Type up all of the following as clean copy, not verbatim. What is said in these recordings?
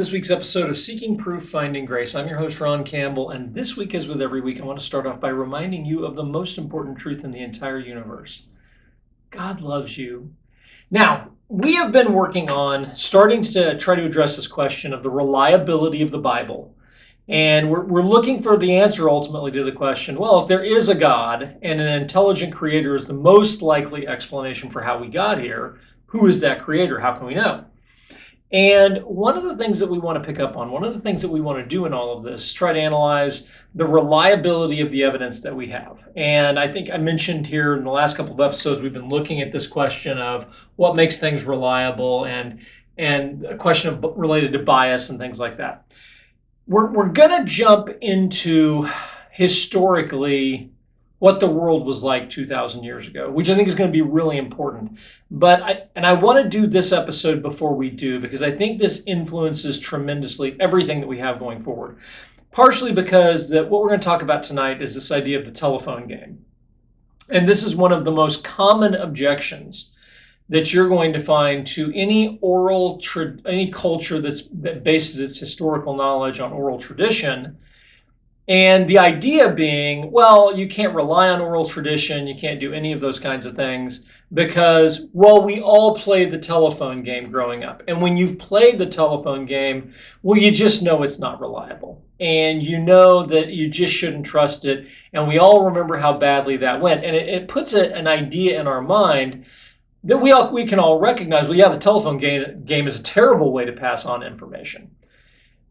this week's episode of Seeking Proof, Finding Grace. I'm your host, Ron Campbell, and this week, as with every week, I want to start off by reminding you of the most important truth in the entire universe. God loves you. Now, we have been working on starting to try to address this question of the reliability of the Bible. And we're looking for the answer ultimately to the question, well, if there is a God and an intelligent creator is the most likely explanation for how we got here, who is that creator? How can we know? And one of the things that we want to pick up on, one of the things that we want to do in all of this is try to analyze the reliability of the evidence that we have. And I think I mentioned here in the last couple of episodes, we've been looking at this question of what makes things reliable and a question of related to bias and things like that. We're going to jump into historically what the world was like 2,000 years ago, which I think is going to be really important. But I want to do this episode before we do, because I think this influences tremendously everything that we have going forward. Partially because what we're going to talk about tonight is this idea of the telephone game. And this is one of the most common objections that you're going to find to any any culture that bases its historical knowledge on oral tradition. And the idea being, well, you can't rely on oral tradition, you can't do any of those kinds of things because, well, we all played the telephone game growing up. And when you've played the telephone game, well, you just know it's not reliable. And you know that you just shouldn't trust it. And we all remember how badly that went. And it puts an idea in our mind that we can all recognize, well, yeah, the telephone game is a terrible way to pass on information.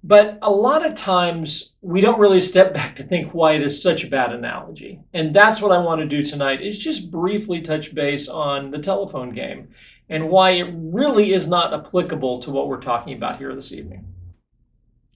But a lot of times we don't really step back to think why it is such a bad analogy. And that's what I want to do tonight, is just briefly touch base on the telephone game and why it really is not applicable to what we're talking about here this evening.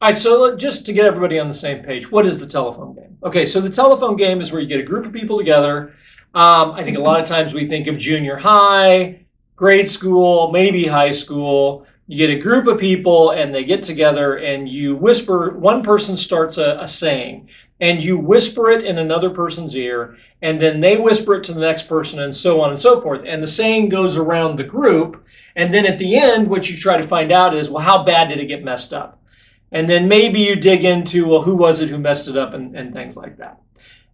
All right, so just to get everybody on the same page, what is the telephone game? Okay, so the telephone game is where you get a group of people together. I think a lot of times we think of junior high, grade school, maybe high school. You get a group of people and they get together and you whisper, one person starts a saying and you whisper it in another person's ear and then they whisper it to the next person and so on and so forth. And the saying goes around the group. And then at the end, what you try to find out is, well, how bad did it get messed up? And then maybe you dig into, well, who was it who messed it up and things like that.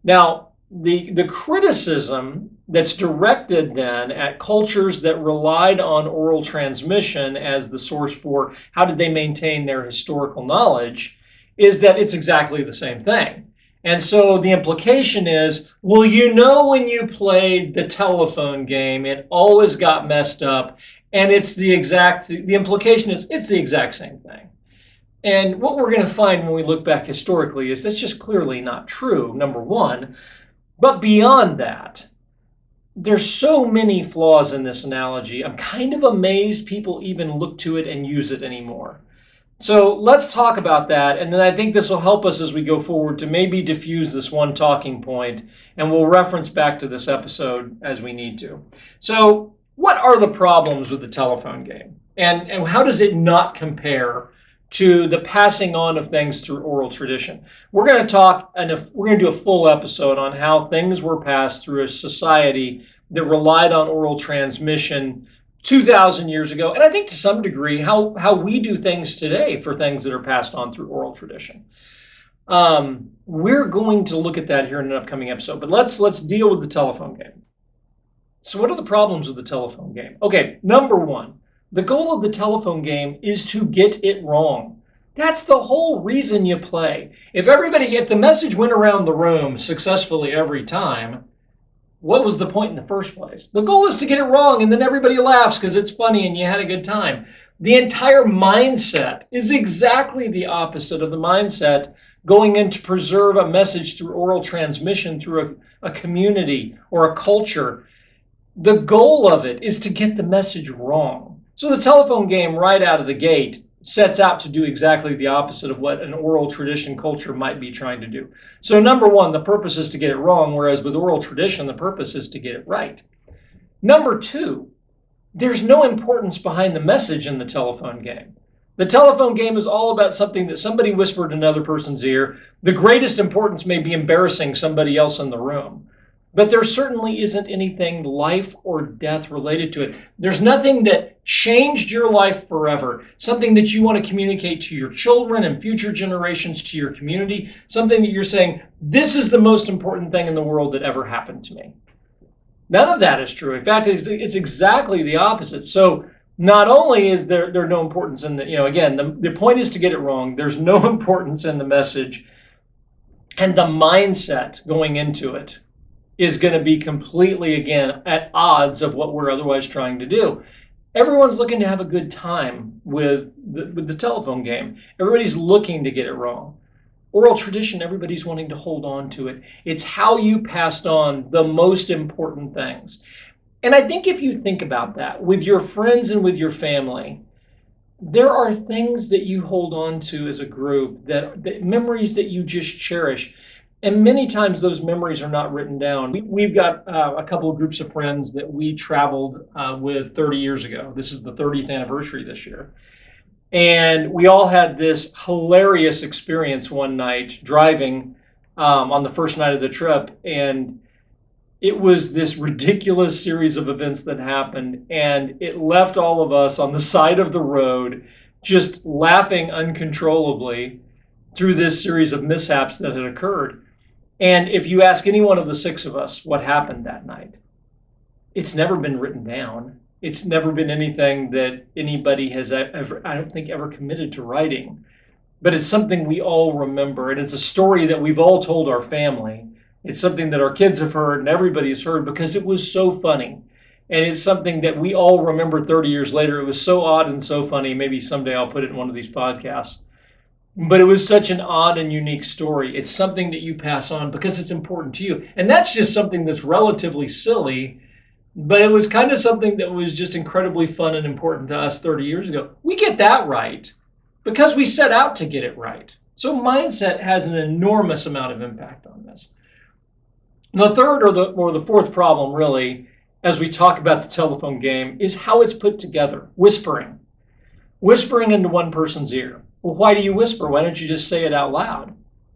Now, the criticism that's directed then at cultures that relied on oral transmission as the source for how did they maintain their historical knowledge is that it's exactly the same thing. And so the implication is, well, you know, when you played the telephone game, it always got messed up. And the implication is it's the exact same thing. And what we're going to find when we look back historically is that's just clearly not true, number one. But beyond that, there's so many flaws in this analogy. I'm kind of amazed people even look to it and use it anymore. So let's talk about that. And then I think this will help us as we go forward to maybe diffuse this one talking point. And we'll reference back to this episode as we need to. So what are the problems with the telephone game? And how does it not compare to the passing on of things through oral tradition? We're going to talk, and we're going to do a full episode on how things were passed through a society that relied on oral transmission 2,000 years ago, and I think to some degree how we do things today for things that are passed on through oral tradition. We're going to look at that here in an upcoming episode, but let's deal with the telephone game. So what are the problems with the telephone game? Okay, number one. The goal of the telephone game is to get it wrong. That's the whole reason you play. If the message went around the room successfully every time, what was the point in the first place? The goal is to get it wrong and then everybody laughs because it's funny and you had a good time. The entire mindset is exactly the opposite of the mindset going in to preserve a message through oral transmission through a community or a culture. The goal of it is to get the message wrong. So the telephone game right out of the gate sets out to do exactly the opposite of what an oral tradition culture might be trying to do. So number one, the purpose is to get it wrong, whereas with oral tradition, the purpose is to get it right. Number two, there's no importance behind the message in the telephone game. The telephone game is all about something that somebody whispered in another person's ear. The greatest importance may be embarrassing somebody else in the room. but there certainly isn't anything life or death related to it. There's nothing that changed your life forever, something that you want to communicate to your children and future generations, to your community, something that you're saying, this is the most important thing in the world that ever happened to me. None of that is true. In fact, it's exactly the opposite. So not only is there no importance in again, the point is to get it wrong. There's no importance in the message, and the mindset going into it is going to be completely, again, at odds of what we're otherwise trying to do. Everyone's looking to have a good time with the telephone game. Everybody's looking to get it wrong. Oral tradition, everybody's wanting to hold on to it. It's how you passed on the most important things. And I think if you think about that with your friends and with your family, there are things that you hold on to as a group, that memories that you just cherish. And many times those memories are not written down. We've got a couple of groups of friends that we traveled with 30 years ago. This is the 30th anniversary this year. And we all had this hilarious experience one night driving on the first night of the trip. And it was this ridiculous series of events that happened. And it left all of us on the side of the road just laughing uncontrollably through this series of mishaps that had occurred. And if you ask any one of the six of us what happened that night, it's never been written down. It's never been anything that anybody has ever, I don't think, ever committed to writing. But it's something we all remember. And it's a story that we've all told our family. It's something that our kids have heard and everybody's heard because it was so funny. And it's something that we all remember 30 years later. It was so odd and so funny. Maybe someday I'll put it in one of these podcasts. But it was such an odd and unique story. It's something that you pass on because it's important to you. And that's just something that's relatively silly, but it was kind of something that was just incredibly fun and important to us 30 years ago. We get that right because we set out to get it right. So mindset has an enormous amount of impact on this. The third or the fourth problem, really, as we talk about the telephone game, is how it's put together. Whispering into one person's ear. Well, why do you whisper? Why don't you just say it out loud?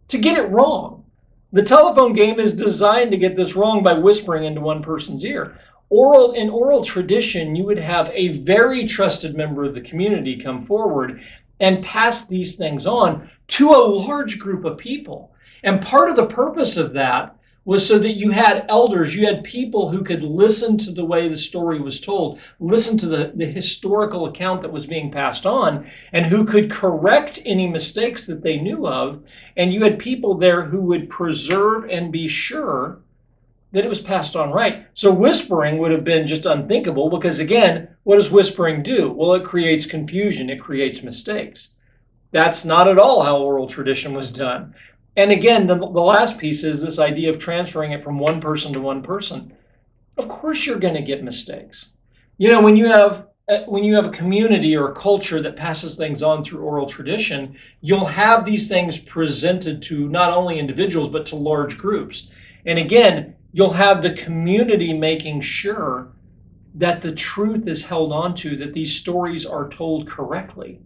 To get it wrong. The telephone game is designed to get this wrong by whispering into one person's ear. In oral tradition, you would have a very trusted member of the community come forward and pass these things on to a large group of people. And part of the purpose of that was so that you had elders, you had people who could listen to the way the story was told, listen to the historical account that was being passed on, and who could correct any mistakes that they knew of. And you had people there who would preserve and be sure that it was passed on right. So whispering would have been just unthinkable because, again, what does whispering do? Well, it creates confusion. It creates mistakes. That's not at all how oral tradition was done. And again, the last piece is this idea of transferring it from one person to one person. Of course you're going to get mistakes. When you have a community or a culture that passes things on through oral tradition, you'll have these things presented to not only individuals, but to large groups. And again, you'll have the community making sure that the truth is held onto, that these stories are told correctly.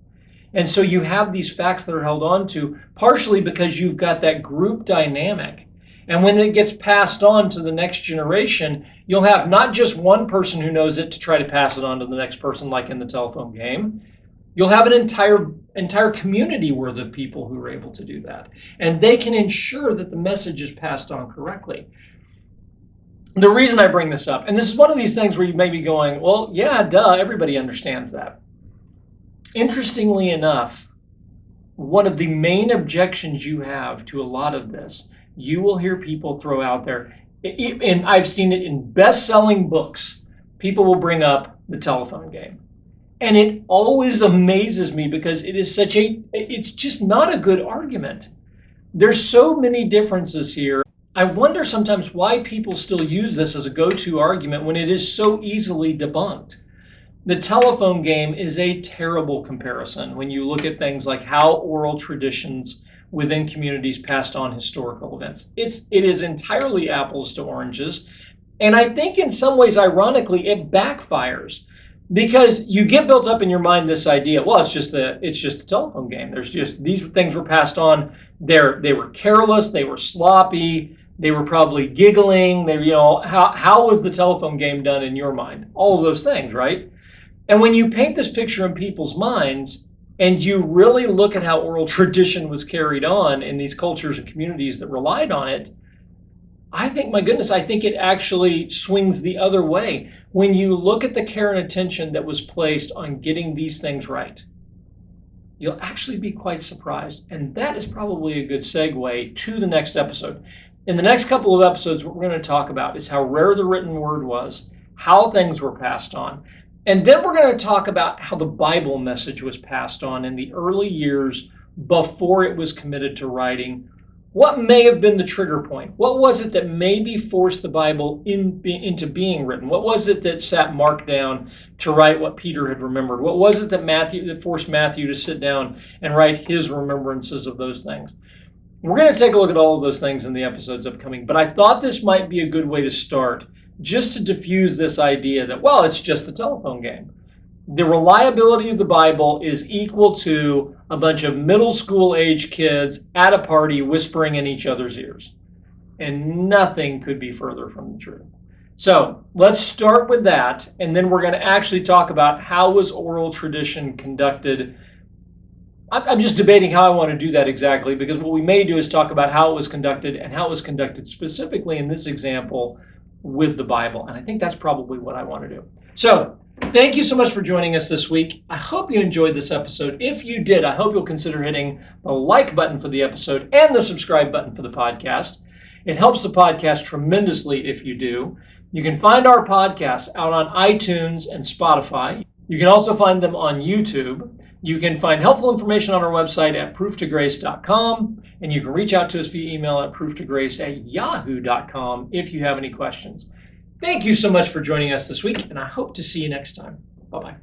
And so you have these facts that are held on to, partially because you've got that group dynamic. And when it gets passed on to the next generation, you'll have not just one person who knows it to try to pass it on to the next person, like in the telephone game. You'll have an entire community worth of people who are able to do that. And they can ensure that the message is passed on correctly. The reason I bring this up, and this is one of these things where you may be going, well, yeah, duh, everybody understands that. Interestingly enough, one of the main objections you have to a lot of this, you will hear people throw out there, and I've seen it in best-selling books, people will bring up the telephone game. And it always amazes me because it's just not a good argument. There's so many differences here. I wonder sometimes why people still use this as a go-to argument when it is so easily debunked. The telephone game is a terrible comparison when you look at things like how oral traditions within communities passed on historical events. It is entirely apples to oranges. And I think in some ways, ironically, it backfires because you get built up in your mind this idea, well, it's just the telephone game. These things were passed on. They were careless, they were sloppy, They were probably giggling. They, how was the telephone game done in your mind? All of those things, right? And when you paint this picture in people's minds and you really look at how oral tradition was carried on in these cultures and communities that relied on it, I think, my goodness, I think it actually swings the other way. When you look at the care and attention that was placed on getting these things right, you'll actually be quite surprised. And that is probably a good segue to the next episode. In the next couple of episodes, what we're going to talk about is how rare the written word was, how things were passed on, and then we're going to talk about how the Bible message was passed on in the early years before it was committed to writing. What may have been the trigger point? What was it that maybe forced the Bible into being written? What was it that sat Mark down to write what Peter had remembered? What was it that forced Matthew to sit down and write his remembrances of those things? We're going to take a look at all of those things in the episodes upcoming, but I thought this might be a good way to start, just to diffuse this idea that, well, it's just the telephone game. The reliability of the Bible is equal to a bunch of middle school age kids at a party whispering in each other's ears. And nothing could be further from the truth. So let's start with that, and then we're going to actually talk about how was oral tradition conducted. I'm just debating how I want to do that exactly, because what we may do is talk about how it was conducted and how it was conducted specifically in this example with the Bible. And I think that's probably what I want to do. So thank you so much for joining us this week. I hope you enjoyed this episode. If you did, I hope you'll consider hitting the like button for the episode and the subscribe button for the podcast. It helps the podcast tremendously if you do. You can find our podcasts out on iTunes and Spotify. You can also find them on YouTube. You can find helpful information on our website at prooftograce.com, and you can reach out to us via email at prooftograce@yahoo.com if you have any questions. Thank you so much for joining us this week, and I hope to see you next time. Bye-bye.